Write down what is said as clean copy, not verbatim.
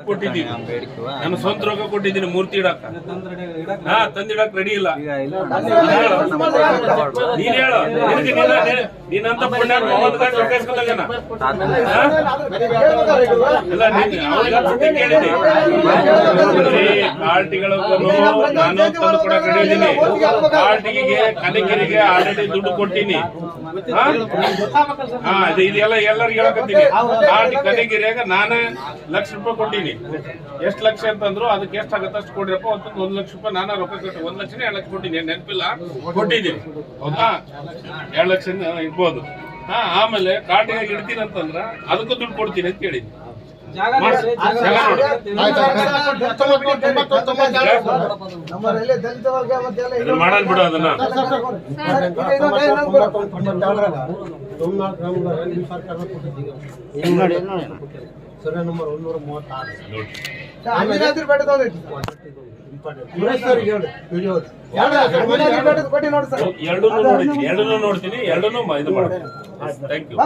ಕೊಟ್ಟಿದ್ದೀನಿ, ನಾನು ಸ್ವಂತ ರೊಕ್ಕ ಕೊಟ್ಟಿದ್ದೀನಿ ಮೂರ್ತಿ ಇಡಕ. ತಂದಿಡಕ್ ರೆಡಿ ಇಲ್ಲ. ನೀನ್ ಹೇಳು, ನೀನಂತ ಪುಣ್ಯ ರೊಕ್ಕ ಇಸ್ಕೊಂಡಾಗನ ಇಲ್ಲ. ಪಾರ್ಟಿಗಳು ನಾನು ತಂದು ಕೊಡಕ್ ರೆಡಿ ಇದ್ದೀನಿ. ಪಾರ್ಟಿಗೆ ಕನಕಿರಿಗೆ ಆಲ್ರೆಡಿ ದುಡ್ಡು ಕೊಟ್ಟಿನಿ. ಇದೆಲ್ಲ ಎಲ್ಲರಿಗೂ ಹೇಳಕತ್ತೀನಿ. ಪಾರ್ಟಿ ಕನಗಿರಿಯಾಗ ನಾನೇ ₹1,00,000 ಕೊಟ್ಟಿನಿ. ಎಷ್ಟು ಲಕ್ಷ ಅಂತಂದ್ರು ಅದಕ್ಕೆ ಎಷ್ಟಾಗತ್ತೆ ಅಷ್ಟು ಕೊಡ್ರಪ್ಪ. ₹1,00,000 ನಾನಾ ರೊಕ್ಕ ಕೊಟ್ಟು 1 ಲಕ್ಷ 2 ಲಕ್ಷ ಕೊಟ್ಟಿನಿ, ನೆನಪಿಲ್ಲ, ಕೊಟ್ಟಿದ್ದೀನಿ. ಹೌದಾ, 2 ಲಕ್ಷ ಇರ್ಬೋದು. ಆಮೇಲೆ ಕಾಟಿಗೆ ಇಡ್ತೀನಿ ಅಂತಂದ್ರ ಅದಕ್ಕೂ ದುಡ್ಡು ಕೊಡ್ತೀನಿ ಅಂತ ಹೇಳಿದ್ವಿ. ಮಾಡಲ್ ಬಿಡು ಅದನ್ನ. ಸರ್ವೆ ನಂಬರ್ 136 ಎರಡನ್ನೂ ನೋಡ್ತೀನಿ, ಎರಡನ್ನೂ ಇದು ಮಾಡ್ತೀನಿ. Thank you.